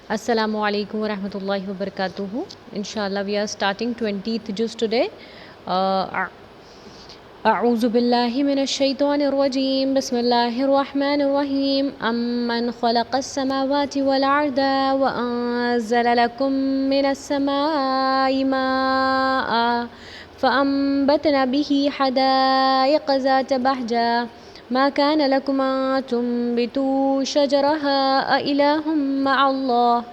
Assalamu alaikum wa rahmatullahi wa barakatuhu. Inshallah, we are starting 20th juz today. Uh, أعوذ بالله من الشيطان الرجيم بسم الله الرحمن الرحيم أمن خلق السماوات والأرض وأنزل لكم من السماء ماء فأنبتنا به حدائق ذات بهجة ما كان لكم أن تنبتوا شجرها أإله مع الله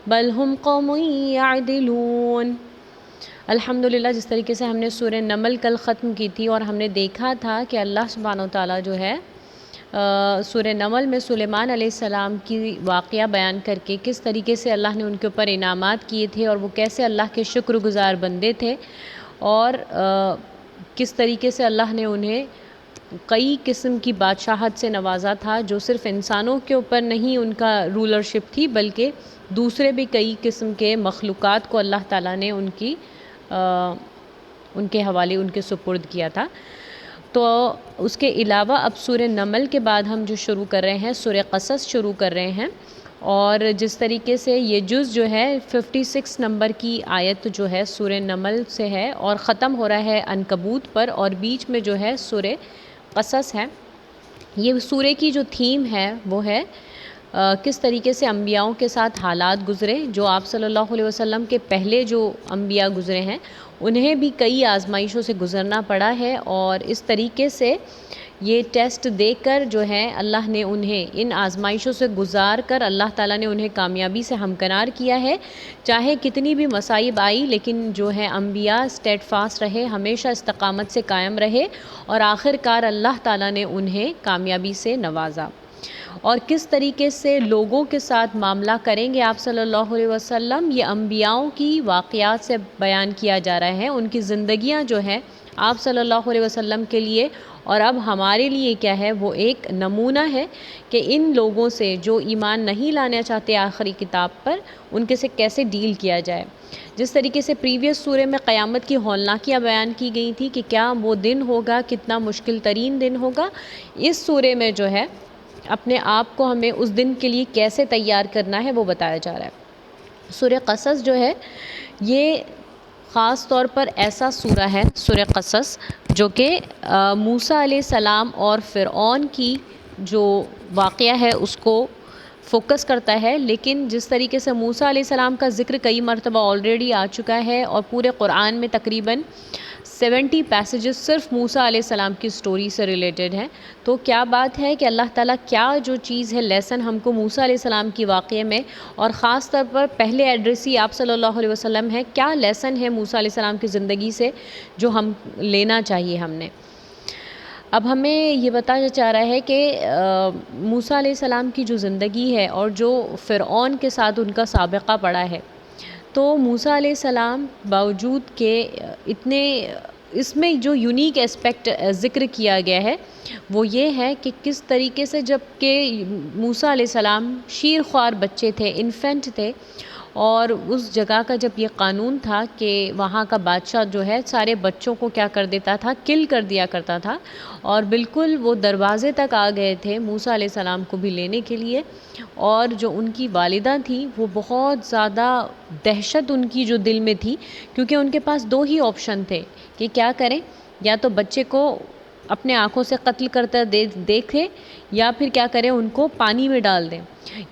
بل هم قوم يعدلون۔ الحمدللہ جس طریقے سے ہم نے سورہ نمل کل ختم کی تھی اور ہم نے دیکھا تھا کہ اللہ سبحانہ وتعالیٰ جو ہے سورہ نمل میں سلیمان علیہ السلام کی واقعہ بیان کر کے کس طریقے سے اللہ نے ان کے اوپر انعامات کیے تھے اور وہ کیسے اللہ کے شکر گزار بندے تھے، اور کس طریقے سے اللہ نے انہیں کئی قسم کی بادشاہت سے نوازا تھا، جو صرف انسانوں کے اوپر نہیں ان کا رولرشپ تھی بلکہ دوسرے بھی کئی قسم کے مخلوقات کو اللہ تعالیٰ نے ان کے حوالے ان کے سپرد کیا تھا۔ تو اس کے علاوہ اب سورہ نمل کے بعد ہم جو شروع کر رہے ہیں سورہ قصص شروع کر رہے ہیں، اور جس طریقے سے یہ جز جو ہے 56 نمبر کی آیت جو ہے سورہ نمل سے ہے اور ختم ہو رہا ہے عنکبوت پر، اور بیچ میں جو ہے سورہ قصص ہے۔ یہ سورہ کی جو تھیم ہے وہ ہے کس طریقے سے انبیاؤں کے ساتھ حالات گزرے، جو آپ صلی اللہ علیہ وسلم کے پہلے جو انبیاء گزرے ہیں انہیں بھی کئی آزمائشوں سے گزرنا پڑا ہے، اور اس طریقے سے یہ ٹیسٹ دے کر جو ہے اللہ نے انہیں ان آزمائشوں سے گزار کر اللہ تعالیٰ نے انہیں کامیابی سے ہمکنار کیا ہے۔ چاہے کتنی بھی مصائب آئی لیکن جو ہے انبیاء اسٹیڈ فاسٹ رہے، ہمیشہ استقامت سے قائم رہے، اور آخر کار اللہ تعالیٰ نے انہیں کامیابی سے نوازا۔ اور کس طریقے سے لوگوں کے ساتھ معاملہ کریں گے آپ صلی اللہ علیہ وسلم، یہ انبیاؤں کی واقعات سے بیان کیا جا رہا ہے، ان کی زندگیاں جو ہیں آپ صلی اللہ علیہ وسلم کے لیے اور اب ہمارے لیے کیا ہے وہ ایک نمونہ ہے کہ ان لوگوں سے جو ایمان نہیں لانا چاہتے آخری کتاب پر ان کے سے کیسے ڈیل کیا جائے۔ جس طریقے سے پریویس سورے میں قیامت کی ہولناکیاں بیان کی گئی تھی کہ کیا وہ دن ہوگا، کتنا مشکل ترین دن ہوگا، اس سورے میں جو ہے اپنے آپ کو ہمیں اس دن کے لیے کیسے تیار کرنا ہے وہ بتایا جا رہا ہے۔ سورہ قصص جو ہے یہ خاص طور پر ایسا سورہ ہے سورہ قصص جو کہ موسیٰ علیہ السلام اور فرعون کی جو واقعہ ہے اس کو فوکس کرتا ہے، لیکن جس طریقے سے موسیٰ علیہ السلام کا ذکر کئی مرتبہ آلریڈی آ چکا ہے اور پورے قرآن میں تقریباً 70 پیسیجز صرف موسیٰ علیہ السلام کی سٹوری سے ریلیٹڈ ہیں، تو کیا بات ہے کہ اللہ تعالیٰ کیا جو چیز ہے لیسن ہم کو موسیٰ علیہ السلام کی واقعے میں، اور خاص طور پر پہلے ایڈریس ہی آپ صلی اللہ علیہ وسلم ہے، کیا لیسن ہے موسیٰ علیہ السلام کی زندگی سے جو ہم لینا چاہیے ہم نے۔ اب ہمیں یہ بتایا جا رہا ہے کہ موسیٰ علیہ السلام کی جو زندگی ہے اور جو فرعون کے ساتھ ان کا سابقہ پڑا ہے، تو موسیٰ علیہ السلام باوجود کہ اتنے اس میں جو یونیک اسپیکٹ ذکر کیا گیا ہے وہ یہ ہے کہ کس طریقے سے جب کہ موسیٰ علیہ السلام شیر خوار بچے تھے، انفینٹ تھے، اور اس جگہ کا جب یہ قانون تھا کہ وہاں کا بادشاہ جو ہے سارے بچوں کو کیا کر دیتا تھا، کل کر دیا کرتا تھا، اور بالکل وہ دروازے تک آ گئے تھے موسیٰ علیہ السلام کو بھی لینے کے لیے، اور جو ان کی والدہ تھیں وہ بہت زیادہ دہشت ان کی جو دل میں تھی، کیونکہ ان کے پاس دو ہی آپشن تھے کہ کیا کریں، یا تو بچے کو اپنے آنکھوں سے قتل کرتا دیکھیں یا پھر کیا کریں ان کو پانی میں ڈال دیں۔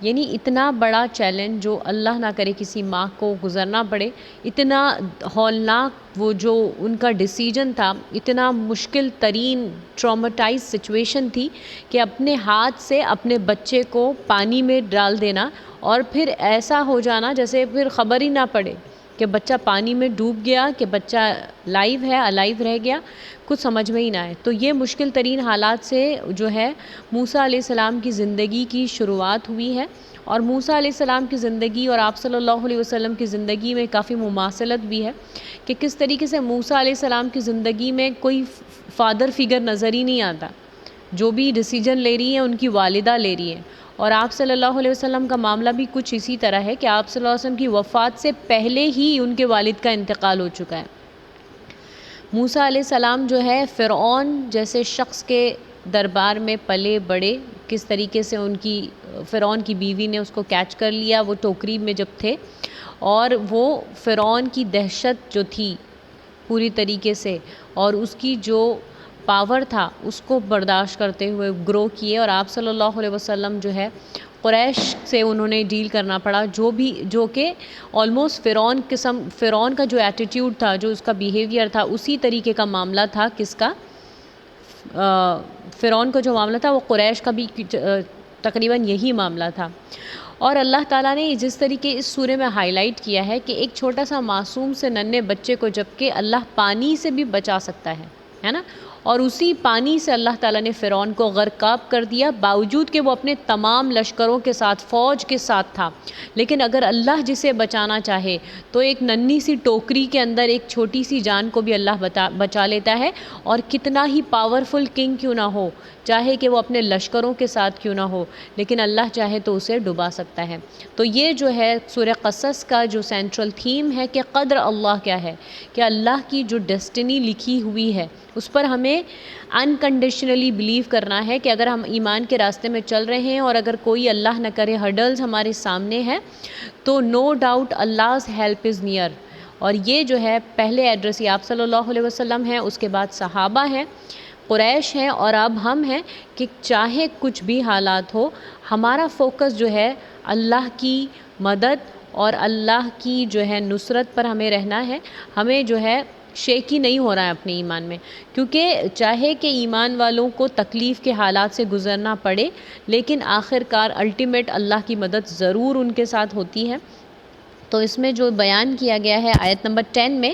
یعنی اتنا بڑا چیلنج جو اللہ نہ کرے کسی ماں کو گزرنا پڑے، اتنا ہولناک وہ جو ان کا ڈیسیجن تھا، اتنا مشکل ترین ٹرامیٹائز سچویشن تھی کہ اپنے ہاتھ سے اپنے بچے کو پانی میں ڈال دینا اور پھر ایسا ہو جانا جیسے پھر خبر ہی نہ پڑے کہ بچہ پانی میں ڈوب گیا کہ بچہ لائیو ہے الائیو رہ گیا، کچھ سمجھ میں ہی نہ آئے۔ تو یہ مشکل ترین حالات سے جو ہے موسیٰ علیہ السلام کی زندگی کی شروعات ہوئی ہے، اور موسیٰ علیہ السلام کی زندگی اور آپ صلی اللہ علیہ وسلم کی زندگی میں کافی مماثلت بھی ہے کہ کس طریقے سے موسیٰ علیہ السلام کی زندگی میں کوئی فادر فگر نظر ہی نہیں آتا، جو بھی ڈیسیجن لے رہی ہیں ان کی والدہ لے رہی ہیں، اور آپ صلی اللہ علیہ وسلم کا معاملہ بھی کچھ اسی طرح ہے کہ آپ صلی اللہ علیہ وسلم کی وفات سے پہلے ہی ان کے والد کا انتقال ہو چکا ہے۔ موسیٰ علیہ السلام جو ہے فرعون جیسے شخص کے دربار میں پلے بڑے، کس طریقے سے ان کی فرعون کی بیوی نے اس کو کیچ کر لیا وہ ٹوکری میں جب تھے، اور وہ فرعون کی دہشت جو تھی پوری طریقے سے اور اس کی جو پاور تھا اس کو برداشت کرتے ہوئے گرو کیے، اور آپ صلی اللہ علیہ وسلم جو ہے قریش سے انہوں نے ڈیل کرنا پڑا، جو کہ آلموسٹ فرعون کا جو ایٹیٹیوڈ تھا، جو اس کا بیہیویئر تھا، اسی طریقے کا معاملہ تھا کس کا، فرعون کا جو معاملہ تھا وہ قریش کا بھی تقریباً یہی معاملہ تھا۔ اور اللہ تعالیٰ نے جس طریقے اس سورے میں ہائی لائٹ کیا ہے کہ ایک چھوٹا سا معصوم سے ننھے بچے کو جبکہ اللہ پانی سے بھی بچا سکتا ہے نا، اور اسی پانی سے اللہ تعالیٰ نے فرعون کو غرقاب کر دیا، باوجود کہ وہ اپنے تمام لشکروں کے ساتھ فوج کے ساتھ تھا، لیکن اگر اللہ جسے بچانا چاہے تو ایک ننھی سی ٹوکری کے اندر ایک چھوٹی سی جان کو بھی اللہ بچا لیتا ہے، اور کتنا ہی پاورفل کنگ کیوں نہ ہو، چاہے کہ وہ اپنے لشکروں کے ساتھ کیوں نہ ہو، لیکن اللہ چاہے تو اسے ڈبا سکتا ہے۔ تو یہ جو ہے سورہ قصص کا جو سینٹرل تھیم ہے کہ قدر اللہ کیا ہے، کہ اللہ کی جو ڈیسٹنی لکھی ہوئی ہے اس پر ہمیں انکنڈیشنلی بلیو کرنا ہے کہ اگر ہم ایمان کے راستے میں چل رہے ہیں اور اگر کوئی اللہ نہ کرے ہرڈلز ہمارے سامنے ہے تو نو ڈاؤٹ اللہ's ہیلپ از نیئر۔ اور یہ جو ہے پہلے ایڈریس آپ صلی اللہ علیہ وسلم ہیں، اس کے بعد صحابہ ہیں، قریش ہیں، اور اب ہم ہیں کہ چاہے کچھ بھی حالات ہو ہمارا فوکس جو ہے اللہ کی مدد اور اللہ کی جو ہے نصرت پر ہمیں رہنا ہے، ہمیں جو ہے شیکی نہیں ہو رہا ہے اپنے ایمان میں، کیونکہ چاہے کہ ایمان والوں کو تکلیف کے حالات سے گزرنا پڑے لیکن آخر کار الٹیمیٹ اللہ کی مدد ضرور ان کے ساتھ ہوتی ہے۔ تو اس میں جو بیان کیا گیا ہے آیت نمبر 10 میں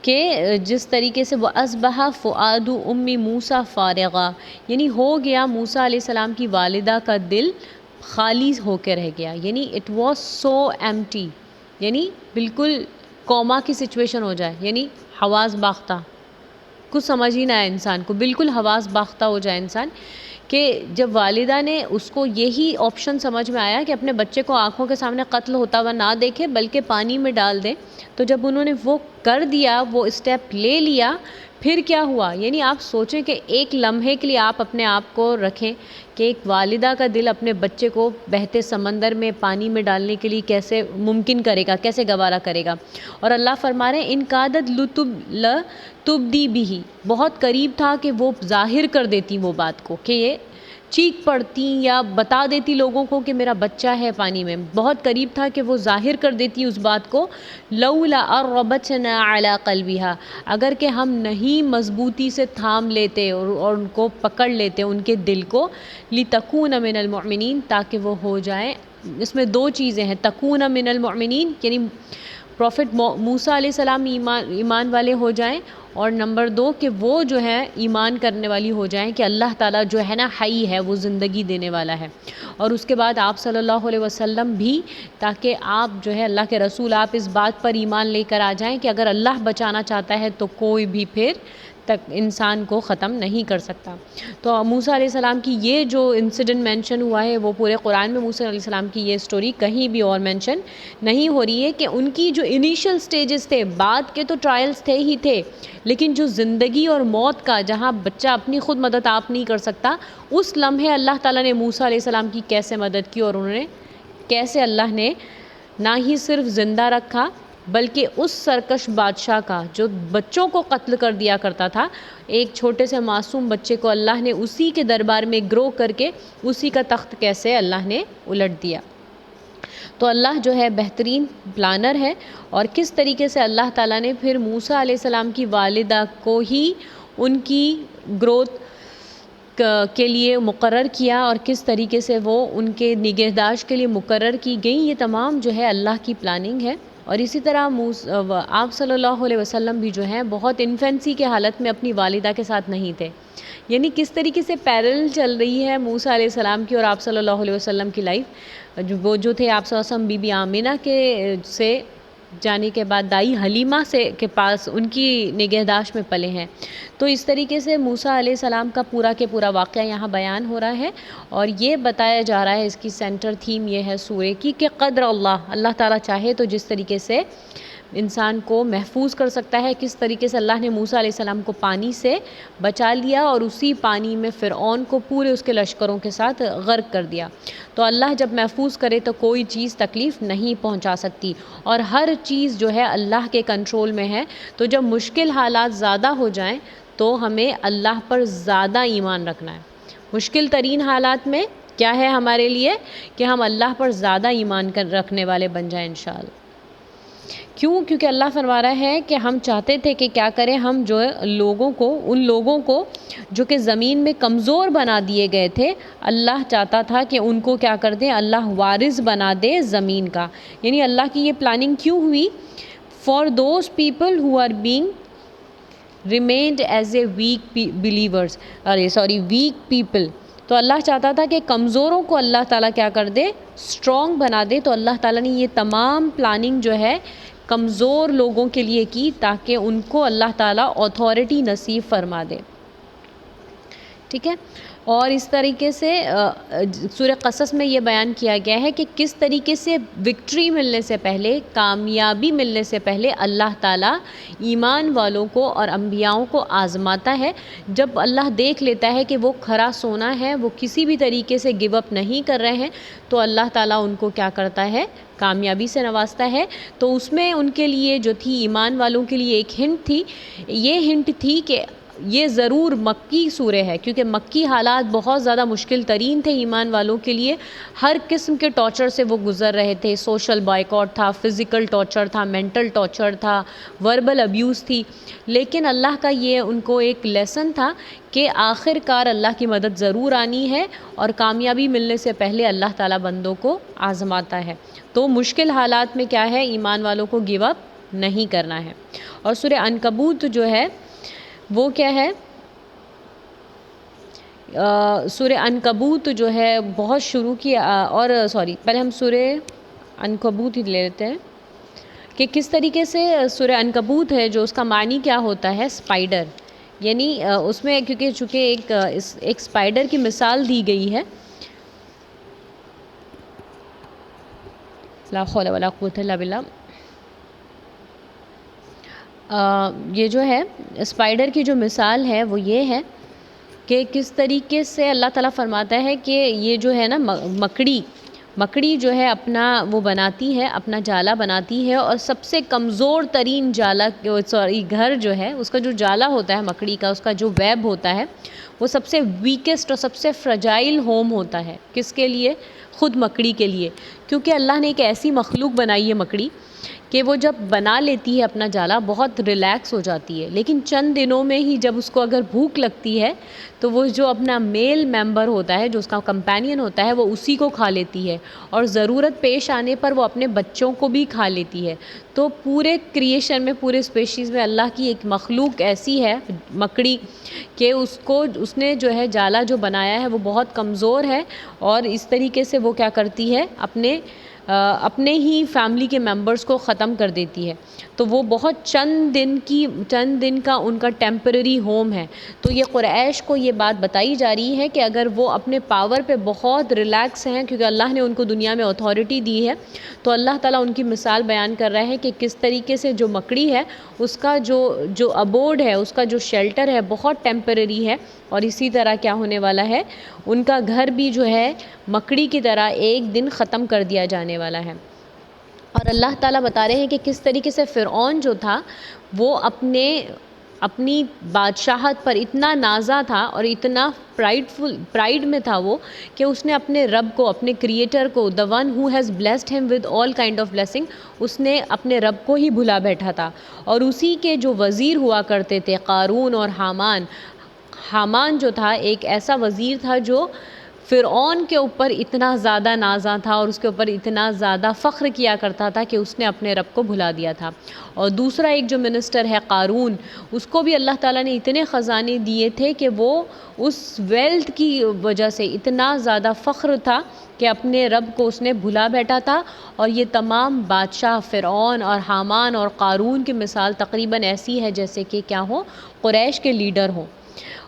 کہ جس طریقے سے وہ اصبح فؤاد ام موسیٰ فارغا، یعنی ہو گیا موسیٰ علیہ السلام کی والدہ کا دل خالی ہو کے رہ گیا، یعنی اٹ واز سو ایمٹی، یعنی بالکل کوما کی سچویشن ہو جائے، یعنی حواس باختہ، کچھ سمجھ ہی نہ آئے انسان کو، بالکل حواس باختہ ہو جائے انسان، کہ جب والدہ نے اس کو یہی آپشن سمجھ میں آیا کہ اپنے بچے کو آنکھوں کے سامنے قتل ہوتا ہوا نہ دیکھے بلکہ پانی میں ڈال دیں، تو جب انہوں نے وہ کر دیا، وہ اسٹیپ لے لیا، پھر کیا ہوا؟ یعنی آپ سوچیں کہ ایک لمحے کے لیے آپ اپنے آپ کو رکھیں کہ ایک والدہ کا دل اپنے بچے کو بہتے سمندر میں پانی میں ڈالنے کے لیے کیسے ممکن کرے گا، کیسے گوارا کرے گا۔ اور اللہ فرما رہے ہیں ان قادت لتبدی بھی، بہت قریب تھا کہ وہ ظاہر کر دیتی وہ بات کو، کہ یہ چیخ پڑتی یا بتا دیتی لوگوں کو کہ میرا بچہ ہے پانی میں، بہت قریب تھا کہ وہ ظاہر کر دیتی اس بات کو، لولا اربتنا علی قلبها، اگر کہ ہم نہیں مضبوطی سے تھام لیتے اور ان کو پکڑ لیتے ان کے دل کو، لتکون من المؤمنین، تاکہ وہ ہو جائیں، اس میں دو چیزیں ہیں، تکون من المؤمنین یعنی پروفٹ موسیٰ علیہ السلام ایمان والے ہو جائیں، اور نمبر 2 کہ وہ جو ہے ایمان کرنے والی ہو جائیں کہ اللہ تعالیٰ جو ہے نا حی ہے، وہ زندگی دینے والا ہے، اور اس کے بعد آپ صلی اللہ علیہ وسلم بھی، تاکہ آپ جو ہے اللہ کے رسول آپ اس بات پر ایمان لے کر آ جائیں کہ اگر اللہ بچانا چاہتا ہے تو کوئی بھی پھر تک انسان کو ختم نہیں کر سکتا۔ تو موسیٰ علیہ السلام کی یہ جو انسیڈنٹ مینشن ہوا ہے وہ پورے قرآن میں موسیٰ علیہ السلام کی یہ سٹوری کہیں بھی اور مینشن نہیں ہو رہی ہے، کہ ان کی جو انیشل سٹیجز تھے، بعد کے تو ٹرائلز تھے ہی تھے، لیکن جو زندگی اور موت کا، جہاں بچہ اپنی خود مدد آپ نہیں کر سکتا، اس لمحے اللہ تعالیٰ نے موسیٰ علیہ السلام کی کیسے مدد کی، اور انہوں نے کیسے اللہ نے نہ ہی صرف زندہ رکھا بلکہ اس سرکش بادشاہ کا جو بچوں کو قتل کر دیا کرتا تھا، ایک چھوٹے سے معصوم بچے کو اللہ نے اسی کے دربار میں گرو کر کے اسی کا تخت کیسے اللہ نے الٹ دیا۔ تو اللہ جو ہے بہترین پلانر ہے، اور کس طریقے سے اللہ تعالیٰ نے پھر موسیٰ علیہ السلام کی والدہ کو ہی ان کی گروتھ کے لیے مقرر کیا، اور کس طریقے سے وہ ان کے نگہداشت کے لیے مقرر کی گئیں، یہ تمام جو ہے اللہ کی پلاننگ ہے۔ اور اسی طرح آپ صلی اللہ علیہ وسلم بھی جو ہیں بہت انفینسی کے حالت میں اپنی والدہ کے ساتھ نہیں تھے، یعنی کس طریقے سے پیرل چل رہی ہے موسیٰ علیہ السلام کی اور آپ صلی اللہ علیہ وسلم کی لائف، وہ جو تھے آپ صلی اللہ علیہ وسلم بی بی آمینہ کے سے جانے کے بعد دائی حلیمہ سے کے پاس ان کی نگہداشت میں پلے ہیں۔ تو اس طریقے سے موسیٰ علیہ السلام کا پورا کے پورا واقعہ یہاں بیان ہو رہا ہے، اور یہ بتایا جا رہا ہے، اس کی سینٹر تھیم یہ ہے سورہ کی کہ قدر اللہ تعالیٰ چاہے تو جس طریقے سے انسان کو محفوظ کر سکتا ہے، کس طریقے سے اللہ نے موسیٰ علیہ السلام کو پانی سے بچا لیا اور اسی پانی میں فرعون کو پورے اس کے لشکروں کے ساتھ غرق کر دیا۔ تو اللہ جب محفوظ کرے تو کوئی چیز تکلیف نہیں پہنچا سکتی، اور ہر چیز جو ہے اللہ کے کنٹرول میں ہے۔ تو جب مشکل حالات زیادہ ہو جائیں تو ہمیں اللہ پر زیادہ ایمان رکھنا ہے۔ مشکل ترین حالات میں کیا ہے ہمارے لیے کہ ہم اللہ پر زیادہ ایمان رکھنے والے بن جائیں انشاءاللہ۔ کیونکہ اللہ فرما رہا ہے کہ ہم چاہتے تھے کہ کیا کریں، ہم جو ان لوگوں کو جو کہ زمین میں کمزور بنا دیے گئے تھے، اللہ چاہتا تھا کہ ان کو کیا کر دیں، اللہ وارث بنا دے زمین کا۔ یعنی اللہ کی یہ پلاننگ کیوں ہوئی؟ For those people who are being remind as a weak people. تو اللہ چاہتا تھا کہ کمزوروں کو اللہ تعالیٰ کیا کر دے، اسٹرانگ بنا دے۔ تو اللہ تعالیٰ نے یہ تمام پلاننگ جو ہے کمزور لوگوں کے لیے کی، تاکہ ان کو اللہ تعالیٰ اتھارٹی نصیب فرما دے، ٹھیک ہے۔ اور اس طریقے سے سورہ قصص میں یہ بیان کیا گیا ہے کہ کس طریقے سے وکٹری ملنے سے پہلے، کامیابی ملنے سے پہلے اللہ تعالیٰ ایمان والوں کو اور انبیاؤں کو آزماتا ہے۔ جب اللہ دیکھ لیتا ہے کہ وہ کھرا سونا ہے، وہ کسی بھی طریقے سے گیو اپ نہیں کر رہے ہیں، تو اللہ تعالیٰ ان کو کیا کرتا ہے، کامیابی سے نوازتا ہے۔ تو اس میں ان کے لیے جو تھی، ایمان والوں کے لیے ایک ہنٹ تھی، یہ ہنٹ تھی کہ یہ ضرور مکی سورہ ہے، کیونکہ مکی حالات بہت زیادہ مشکل ترین تھے ایمان والوں کے لیے۔ ہر قسم کے ٹارچر سے وہ گزر رہے تھے، سوشل بائیکاٹ تھا، فزیکل ٹارچر تھا، مینٹل ٹارچر تھا، وربل ابیوز تھی۔ لیکن اللہ کا یہ ان کو ایک لیسن تھا کہ آخر کار اللہ کی مدد ضرور آنی ہے، اور کامیابی ملنے سے پہلے اللہ تعالیٰ بندوں کو آزماتا ہے۔ تو مشکل حالات میں کیا ہے، ایمان والوں کو گیو اپ نہیں کرنا ہے۔ اور سورہ عنکبوت جو ہے وہ کیا ہے، سورہ عنکبوت جو ہے بہت شروع کی، اور پہلے ہم سورہ عنکبوت ہی لے لیتے ہیں کہ کس طریقے سے سورہ عنکبوت ہے، جو اس کا معنی کیا ہوتا ہے، اسپائڈر۔ یعنی اس میں چونکہ ایک اسپائڈر کی مثال دی گئی ہے، لا حول ولا قوت الا باللہ۔ یہ جو ہے اسپائڈر کی جو مثال ہے وہ یہ ہے کہ کس طریقے سے اللہ تعالیٰ فرماتا ہے کہ یہ جو ہے نا مکڑی جو ہے اپنا وہ بناتی ہے، اپنا جالا بناتی ہے، اور سب سے کمزور ترین گھر جو ہے، اس کا جو جالا ہوتا ہے مکڑی کا، اس کا جو ویب ہوتا ہے، وہ سب سے ویکسٹ اور سب سے فرجائل ہوم ہوتا ہے۔ کس کے لیے؟ خود مکڑی کے لیے، کیونکہ اللہ نے ایک ایسی مخلوق بنائی ہے مکڑی کہ وہ جب بنا لیتی ہے اپنا جالا بہت ریلیکس ہو جاتی ہے، لیکن چند دنوں میں ہی جب اس کو اگر بھوک لگتی ہے تو وہ جو اپنا میل ممبر ہوتا ہے، جو اس کا کمپینین ہوتا ہے، وہ اسی کو کھا لیتی ہے، اور ضرورت پیش آنے پر وہ اپنے بچوں کو بھی کھا لیتی ہے۔ تو پورے کریشن میں، پورے اسپیشیز میں اللہ کی ایک مخلوق ایسی ہے مکڑی کہ اس نے جو ہے جالا جو بنایا ہے وہ بہت کمزور ہے، اور اس طریقے سے وہ کیا کرتی ہے، اپنے ہی فیملی کے ممبرز کو ختم کر دیتی ہے۔ تو وہ بہت چند دن کا ان کا ٹیمپرری ہوم ہے۔ تو یہ قریش کو یہ بات بتائی جا رہی ہے کہ اگر وہ اپنے پاور پہ بہت ریلیکس ہیں، کیونکہ اللہ نے ان کو دنیا میں اتھارٹی دی ہے، تو اللہ تعالیٰ ان کی مثال بیان کر رہا ہے کہ کس طریقے سے جو مکڑی ہے، اس کا جو ابورڈ ہے، اس کا جو شیلٹر ہے، بہت ٹیمپرری ہے، اور اسی طرح کیا ہونے والا ہے، ان کا گھر بھی جو ہے مکڑی کی طرح ایک دن ختم کر دیا جانے والا ہے۔ اور اللہ تعالیٰ بتا رہے ہیں کہ کس طریقے سے فرعون جو تھا وہ اپنی بادشاہت پر اتنا نازا تھا اور اتنا پرائڈ میں تھا وہ، کہ اس نے اپنے رب کو، اپنے کریٹر کو، the one who has blessed him with all kind of blessing، اس نے اپنے رب کو ہی بھلا بیٹھا تھا۔ اور اسی کے جو وزیر ہوا کرتے تھے قارون اور حامان جو تھا، ایک ایسا وزیر تھا جو فرعون کے اوپر اتنا زیادہ نازا تھا اور اس کے اوپر اتنا زیادہ فخر کیا کرتا تھا کہ اس نے اپنے رب کو بھلا دیا تھا۔ اور دوسرا ایک جو منسٹر ہے قارون، اس کو بھی اللہ تعالیٰ نے اتنے خزانے دیے تھے کہ وہ اس ویلتھ کی وجہ سے اتنا زیادہ فخر تھا کہ اپنے رب کو اس نے بھلا بیٹھا تھا۔ اور یہ تمام بادشاہ فرعون اور حامان اور قارون کی مثال تقریباً ایسی ہے جیسے کہ کیا ہو، قریش کے لیڈر ہوں۔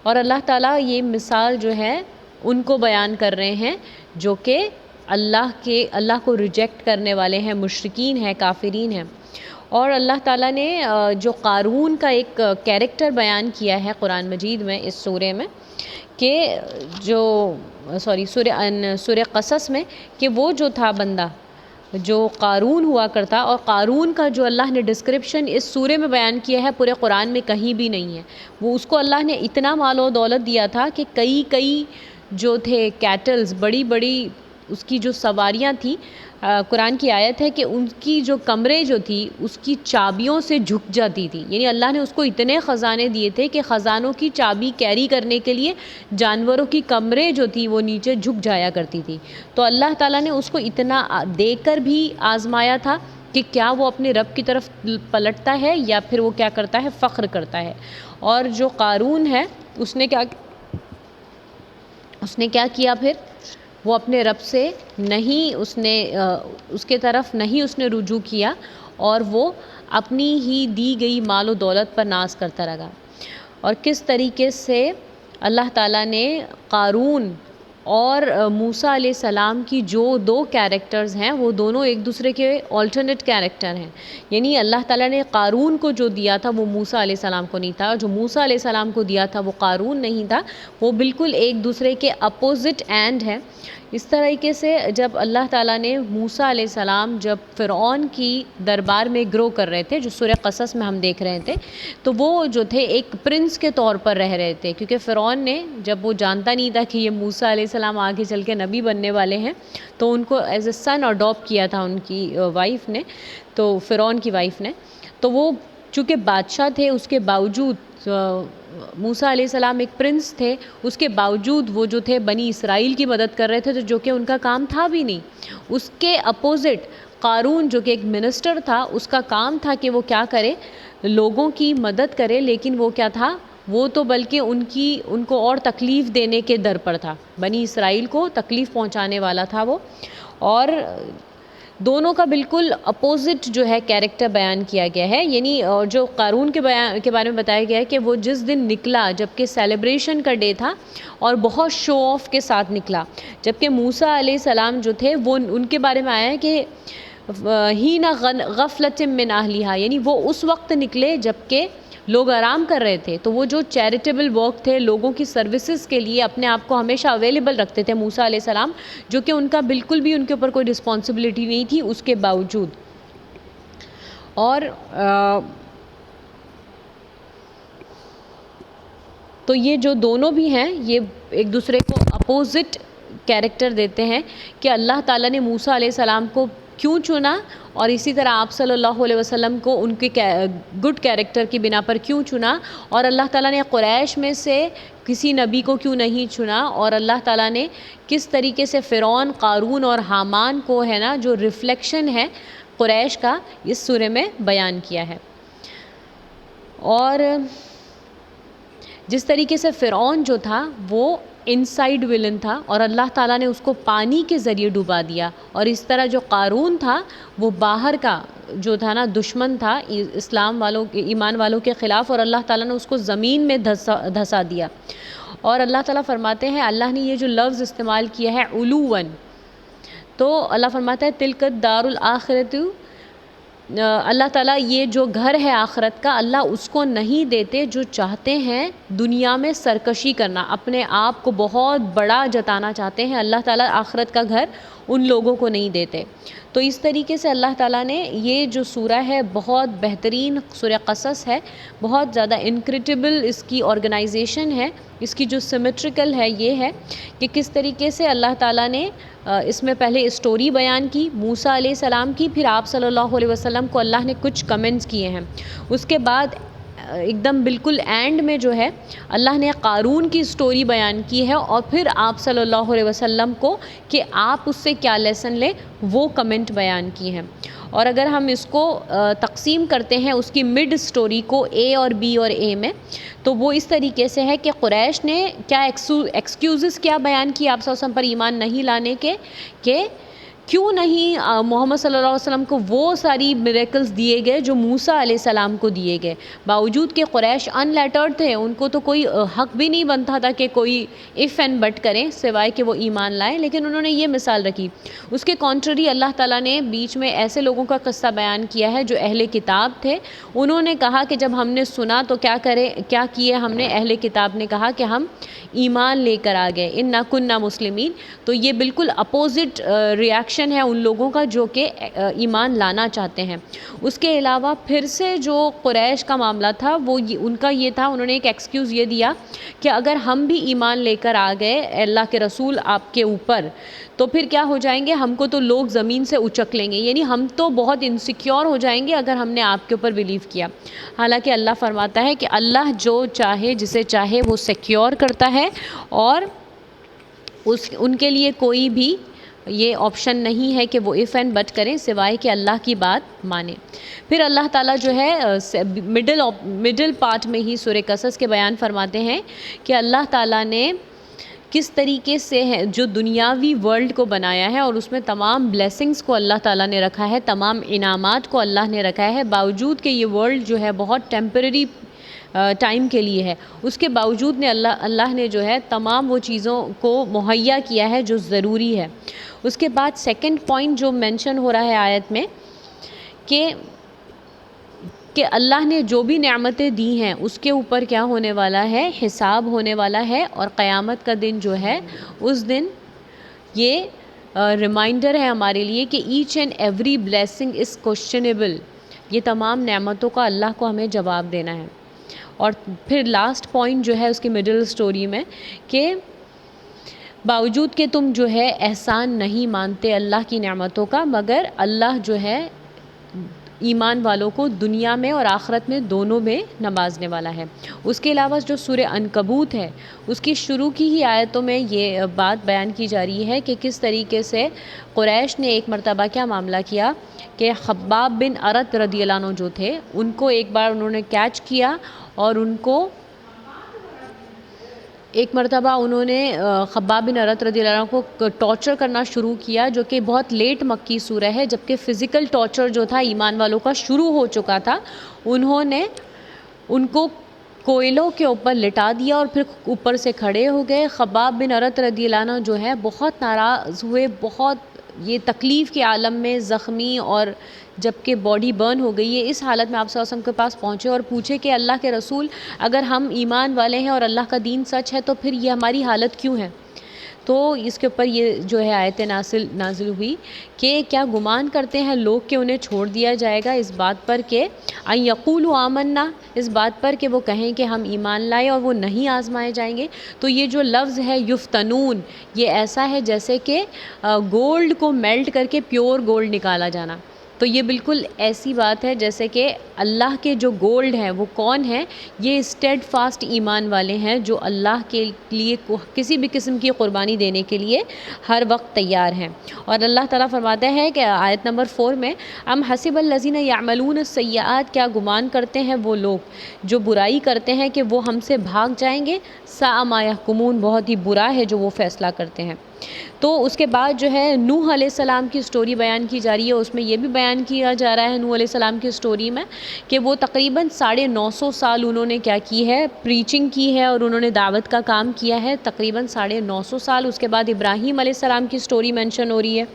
اور اللہ تعالیٰ یہ مثال جو ہے ان کو بیان کر رہے ہیں جو کہ اللہ کو ریجیکٹ کرنے والے ہیں، مشرکین ہیں، کافرین ہیں۔ اور اللہ تعالیٰ نے جو قارون کا ایک کیریکٹر بیان کیا ہے قرآن مجید میں اس سورے میں کہ جو سورہ قصص میں، کہ وہ جو تھا بندہ جو قارون ہوا کرتا، اور قارون کا جو اللہ نے ڈسکرپشن اس سورے میں بیان کیا ہے پورے قرآن میں کہیں بھی نہیں ہے. وہ اس کو اللہ نے اتنا مال و دولت دیا تھا کہ کئی جو تھے کیٹلز، بڑی بڑی اس کی جو سواریاں تھیں، قرآن کی آیت ہے کہ ان کی جو کمرے جو تھی اس کی چابیوں سے جھک جاتی تھی. یعنی اللہ نے اس کو اتنے خزانے دیے تھے کہ خزانوں کی چابی کیری کرنے کے لیے جانوروں کی کمرے جو تھی وہ نیچے جھک جایا کرتی تھی. تو اللہ تعالیٰ نے اس کو اتنا دے کر بھی آزمایا تھا کہ کیا وہ اپنے رب کی طرف پلٹتا ہے یا پھر وہ کیا کرتا ہے، فخر کرتا ہے. اور جو قارون ہے اس نے کیا کیا پھر وہ اپنے رب سے نہیں، اس کے طرف نہیں اس نے رجوع کیا، اور وہ اپنی ہی دی گئی مال و دولت پر ناز کرتا رہا. اور کس طریقے سے اللہ تعالیٰ نے قارون اور موسیٰ علیہ السلام کی جو دو کیریکٹرز ہیں وہ دونوں ایک دوسرے کے آلٹرنیٹ کیریکٹر ہیں. یعنی اللہ تعالیٰ نے قارون کو جو دیا تھا وہ موسیٰ علیہ السلام کو نہیں تھا، اور جو موسیٰ علیہ السلام کو دیا تھا وہ قارون نہیں تھا. وہ بالکل ایک دوسرے کے اپوزٹ اینڈ ہے. اس طریقے سے جب اللہ تعالیٰ نے موسیٰ علیہ السلام جب فرعون کی دربار میں گرو کر رہے تھے، جو سورہ قصص میں ہم دیکھ رہے تھے، تو وہ جو تھے ایک پرنس کے طور پر رہ رہے تھے، کیونکہ فرعون نے جب وہ جانتا نہیں تھا کہ یہ موسیٰ علیہ السلام آگے چل کے نبی بننے والے ہیں، تو ان کو ایز اے سن اڈاپٹ کیا تھا ان کی وائف نے، تو فرعون کی وائف نے. تو وہ چونکہ بادشاہ تھے، اس کے باوجود موسیٰ علیہ السلام ایک پرنس تھے، اس کے باوجود وہ جو تھے بنی اسرائیل کی مدد کر رہے تھے، تو جو کہ ان کا کام تھا بھی نہیں. اس کے اپوزٹ قارون جو کہ ایک منسٹر تھا، اس کا کام تھا کہ وہ کیا کرے، لوگوں کی مدد کرے، لیکن وہ کیا تھا، وہ تو بلکہ ان کو اور تکلیف دینے کے در پر تھا، بنی اسرائیل کو تکلیف پہنچانے والا تھا وہ. اور دونوں کا بالکل اپوزٹ جو ہے کیریکٹر بیان کیا گیا ہے. یعنی جو قارون کے بارے میں بتایا گیا ہے کہ وہ جس دن نکلا جبکہ سیلیبریشن کا ڈے تھا اور بہت شو آف کے ساتھ نکلا، جبکہ موسیٰ علیہ السلام جو تھے وہ ان کے بارے میں آیا ہے کہ ہی نہ غفلت من اہلیہا، یعنی وہ اس وقت نکلے جبکہ لوگ آرام کر رہے تھے. تو وہ جو چیریٹیبل ورک تھے، لوگوں کی سروسز کے لیے اپنے آپ کو ہمیشہ اویلیبل رکھتے تھے موسیٰ علیہ السلام، جو کہ ان کا بالکل بھی ان کے اوپر کوئی رسپانسبلٹی نہیں تھی اس کے باوجود. اور تو یہ جو دونوں بھی ہیں یہ ایک دوسرے کو اپوزٹ کیریکٹر دیتے ہیں کہ اللہ تعالیٰ نے موسیٰ علیہ السلام کو کیوں چنا، اور اسی طرح آپ صلی اللہ علیہ وسلم کو ان کے گڈ کیریکٹر کی بنا پر کیوں چنا، اور اللہ تعالیٰ نے قریش میں سے کسی نبی کو کیوں نہیں چنا، اور اللہ تعالیٰ نے کس طریقے سے فرعون، قارون اور حامان کو ہے نا جو ریفلیکشن ہے قریش کا اس سورے میں بیان کیا ہے. اور جس طریقے سے فرعون جو تھا وہ انسائیڈ ولن تھا اور اللہ تعالیٰ نے اس کو پانی کے ذریعے ڈوبا دیا، اور اس طرح جو قارون تھا وہ باہر کا جو تھا نا دشمن تھا اسلام والوں کے، ایمان والوں کے خلاف، اور اللہ تعالیٰ نے اس کو زمین میں دھسا دیا. اور اللہ تعالیٰ فرماتے ہیں، اللہ نے یہ جو لفظ استعمال کیا ہے علوًا، تو اللہ فرماتا ہے تلک الدار الآخرۃ، اللہ تعالیٰ یہ جو گھر ہے آخرت کا، اللہ اس کو نہیں دیتے جو چاہتے ہیں دنیا میں سرکشی کرنا، اپنے آپ کو بہت بڑا جتانا چاہتے ہیں. اللہ تعالیٰ آخرت کا گھر ان لوگوں کو نہیں دیتے. تو اس طریقے سے اللہ تعالیٰ نے یہ جو سورہ ہے بہت بہترین سورہ قصص ہے، بہت زیادہ انکریڈیبل اس کی آرگنائزیشن ہے، اس کی جو سیمیٹریکل ہے یہ ہے کہ کس طریقے سے اللہ تعالیٰ نے اس میں پہلے اسٹوری بیان کی موسیٰ علیہ السلام کی، پھر آپ صلی اللہ علیہ وسلم کو اللہ نے کچھ کمنٹس کیے ہیں، اس کے بعد ایک دم بالکل اینڈ میں جو ہے اللہ نے قارون کی اسٹوری بیان کی ہے، اور پھر آپ صلی اللہ علیہ وسلم کو کہ آپ اس سے کیا لیسن لیں وہ کمنٹ بیان کی ہیں. اور اگر ہم اس کو تقسیم کرتے ہیں اس کی مڈ اسٹوری کو اے اور بی اور اے میں، تو وہ اس طریقے سے ہے کہ قریش نے کیا ایکسکیوزز کیا بیان کی آپ صلی اللہ علیہ وسلم پر ایمان نہیں لانے کے، کہ کیوں نہیں محمد صلی اللہ علیہ وسلم کو وہ ساری میریکلز دیے گئے جو موسیٰ علیہ السلام کو دیے گئے، باوجود کہ قریش ان لیٹرڈ تھے، ان کو تو کوئی حق بھی نہیں بنتا تھا کہ کوئی اف اینڈ بٹ کریں سوائے کہ وہ ایمان لائیں، لیکن انہوں نے یہ مثال رکھی۔ اس کے کانٹری اللہ تعالیٰ نے بیچ میں ایسے لوگوں کا قصہ بیان کیا ہے جو اہل کتاب تھے، انہوں نے کہا کہ جب ہم نے سنا تو کیا کیے ہم نے، اہل کتاب نے کہا کہ ہم ایمان لے کر آ گئے، انا کننا مسلمین۔ تو یہ بالکل اپوزٹ ریاکشن ہے ان لوگوں کا جو کہ ایمان لانا چاہتے ہیں۔ اس کے علاوہ پھر سے جو قریش کا معاملہ تھا وہ ان کا یہ تھا، انہوں نے ایک ایکسکیوز یہ دیا کہ اگر ہم بھی ایمان لے کر آ گئے اللہ کے رسول آپ کے اوپر تو پھر کیا ہو جائیں گے، ہم کو تو لوگ زمین سے اچک لیں گے، یعنی ہم تو بہت انسیکیور ہو جائیں گے اگر ہم نے آپ کے اوپر بلیو کیا۔ حالانکہ اللہ فرماتا ہے کہ اللہ جو چاہے جسے چاہے وہ سیکیور کرتا ہے، اور ان کے لیے کوئی بھی یہ آپشن نہیں ہے کہ وہ اف اینڈ بٹ کریں سوائے کہ اللہ کی بات مانیں۔ پھر اللہ تعالیٰ جو ہے مڈل پارٹ میں ہی سورہ قصص کے بیان فرماتے ہیں کہ اللہ تعالیٰ نے کس طریقے سے ہے جو دنیاوی ورلڈ کو بنایا ہے، اور اس میں تمام بلیسنگز کو اللہ تعالیٰ نے رکھا ہے، تمام انعامات کو اللہ نے رکھا ہے، باوجود کہ یہ ورلڈ جو ہے بہت ٹیمپرری ٹائم کے لیے ہے، اس کے باوجود اللہ نے جو ہے تمام وہ چیزوں کو مہیا کیا ہے جو ضروری ہے۔ اس کے بعد سیکنڈ پوائنٹ جو مینشن ہو رہا ہے آیت میں کہ اللہ نے جو بھی نعمتیں دی ہیں اس کے اوپر کیا ہونے والا ہے، حساب ہونے والا ہے، اور قیامت کا دن جو ہے اس دن یہ ریمائنڈر ہے ہمارے لیے کہ each and every blessing is questionable, یہ تمام نعمتوں کا اللہ کو ہمیں جواب دینا ہے۔ اور پھر لاسٹ پوائنٹ جو ہے اس کی مڈل سٹوری میں کہ باوجود کہ تم جو ہے احسان نہیں مانتے اللہ کی نعمتوں کا، مگر اللہ جو ہے ایمان والوں کو دنیا میں اور آخرت میں دونوں میں نوازنے والا ہے۔ اس کے علاوہ جو سورہ عنکبوت ہے اس کی شروع کی ہی آیتوں میں یہ بات بیان کی جا رہی ہے کہ کس طریقے سے قریش نے ایک مرتبہ کیا معاملہ کیا کہ خباب بن ارت رضی اللہ عنہ جو تھے ان کو ایک بار انہوں نے کیچ کیا، اور ان کو ایک مرتبہ انہوں نے خباب بن ارت رضی اللہ عنہ کو ٹارچر کرنا شروع کیا، جو کہ بہت لیٹ مکی سورہ ہے، جبکہ فزیکل ٹارچر جو تھا ایمان والوں کا شروع ہو چکا تھا۔ انہوں نے ان کو کوئلوں کے اوپر لٹا دیا اور پھر اوپر سے کھڑے ہو گئے۔ خباب بن ارت رضی اللہ عنہ جو ہے بہت ناراض ہوئے، بہت یہ تکلیف کے عالم میں زخمی، اور جب کہ باڈی برن ہو گئی ہے، اس حالت میں آپ صلی اللہ علیہ وسلم کے پاس پہنچے اور پوچھے کہ اللہ کے رسول اگر ہم ایمان والے ہیں اور اللہ کا دین سچ ہے تو پھر یہ ہماری حالت کیوں ہے؟ تو اس کے اوپر یہ جو ہے آیت نازل ہوئی کہ کیا گمان کرتے ہیں لوگ کہ انہیں چھوڑ دیا جائے گا اس بات پر کہ ان یقولوا آمنا، اس بات پر کہ وہ کہیں کہ ہم ایمان لائے اور وہ نہیں آزمائے جائیں گے۔ تو یہ جو لفظ ہے یفتنون، یہ ایسا ہے جیسے کہ گولڈ کو میلٹ کر کے پیور گولڈ نکالا جانا۔ تو یہ بالکل ایسی بات ہے جیسے کہ اللہ کے جو گولڈ ہیں وہ کون ہیں؟ یہ اسٹیڈ فاسٹ ایمان والے ہیں جو اللہ کے لیے کسی بھی قسم کی قربانی دینے کے لیے ہر وقت تیار ہیں۔ اور اللہ تعالیٰ فرماتا ہے کہ آیت نمبر 4 میں ام حسب الذین یعملون السیئات، کیا گمان کرتے ہیں وہ لوگ جو برائی کرتے ہیں کہ وہ ہم سے بھاگ جائیں گے؟ ساء ما یحکمون، بہت ہی برا ہے جو وہ فیصلہ کرتے ہیں۔ تو اس کے بعد جو ہے نوح علیہ السلام کی سٹوری بیان کی جا رہی ہے، اس میں یہ بھی بیان کیا جا رہا ہے نوح علیہ السلام کی سٹوری میں کہ وہ تقریباً 950 سال انہوں نے کیا کی ہے، پریچنگ کی ہے، اور انہوں نے دعوت کا کام کیا ہے تقریباً 950 سال۔ اس کے بعد ابراہیم علیہ السلام کی سٹوری مینشن ہو رہی ہے،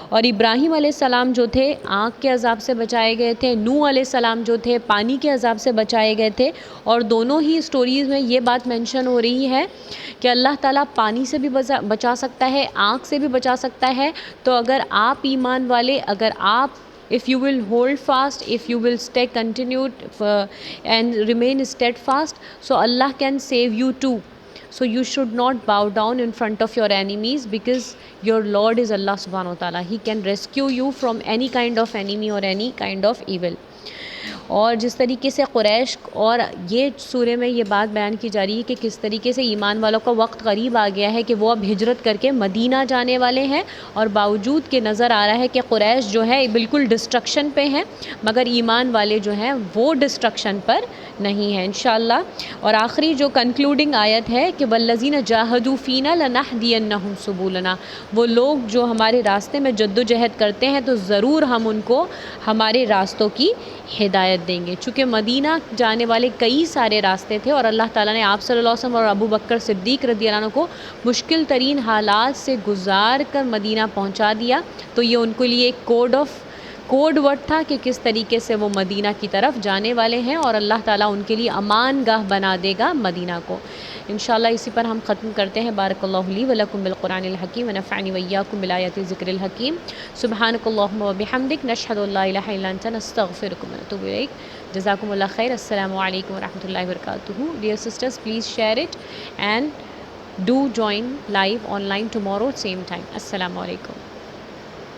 اور ابراہیم علیہ السلام جو تھے آگ کے عذاب سے بچائے گئے تھے، نوح علیہ السلام جو تھے پانی کے عذاب سے بچائے گئے تھے، اور دونوں ہی سٹوریز میں یہ بات مینشن ہو رہی ہے کہ اللہ تعالیٰ پانی سے بھی بچا سکتا ہے، آگ سے بھی بچا سکتا ہے۔ تو اگر آپ ایمان والے، اگر آپ if you will hold fast, if you will stay continued and remain steadfast, so Allah can save you too. So you should not bow down in front of your enemies, because your Lord is Allah subhanahu wa ta'ala. He can rescue you from any kind of enemy or any kind of evil. اور جس طریقے سے قریش، اور یہ سورہ میں یہ بات بیان کی جا رہی ہے کہ کس طریقے سے ایمان والوں کا وقت قریب آ گیا ہے کہ وہ اب ہجرت کر کے مدینہ جانے والے ہیں، اور باوجود کہ نظر آ رہا ہے کہ قریش جو ہے بالکل ڈسٹرکشن پہ ہیں، مگر ایمان والے جو ہیں وہ ڈسٹرکشن پر نہیں ہیں انشاءاللہ۔ اور آخری جو کنکلوڈنگ آیت ہے کہ والذین جاہدوا فینا لنہدینہم سبلنا، وہ لوگ جو ہمارے راستے میں جد و جہد کرتے ہیں تو ضرور ہم ان کو ہمارے راستوں کی ہدایت دیں گے۔ چونکہ مدینہ جانے والے کئی سارے راستے تھے، اور اللہ تعالیٰ نے آپ صلی اللہ علیہ وسلم اور ابو بکر صدیق رضی اللہ عنہ کو مشکل ترین حالات سے گزار کر مدینہ پہنچا دیا، تو یہ ان کے لیے ایک کوڈ ورڈ تھا کہ کس طریقے سے وہ مدینہ کی طرف جانے والے ہیں، اور اللہ تعالیٰ ان کے لیے امان گاہ بنا دے گا مدینہ کو۔ انشاءاللہ اسی پر ہم ختم کرتے ہیں۔ بارک اللہ لی و لکم بالقرآن الحکیم ونفعنی وإیاکم بالآیات ذکر الحکیم۔ سبحانک اللہم وبحمدک، نشہد ان لا الہ الا انت، نستغفرک ونتوب الیک۔ جزاکم اللہ خیر۔ السلام علیکم ورحمۃ اللہ وبرکاتہ۔ Dear sisters, please share it and do join live online tomorrow same time. Assalamu alaikum.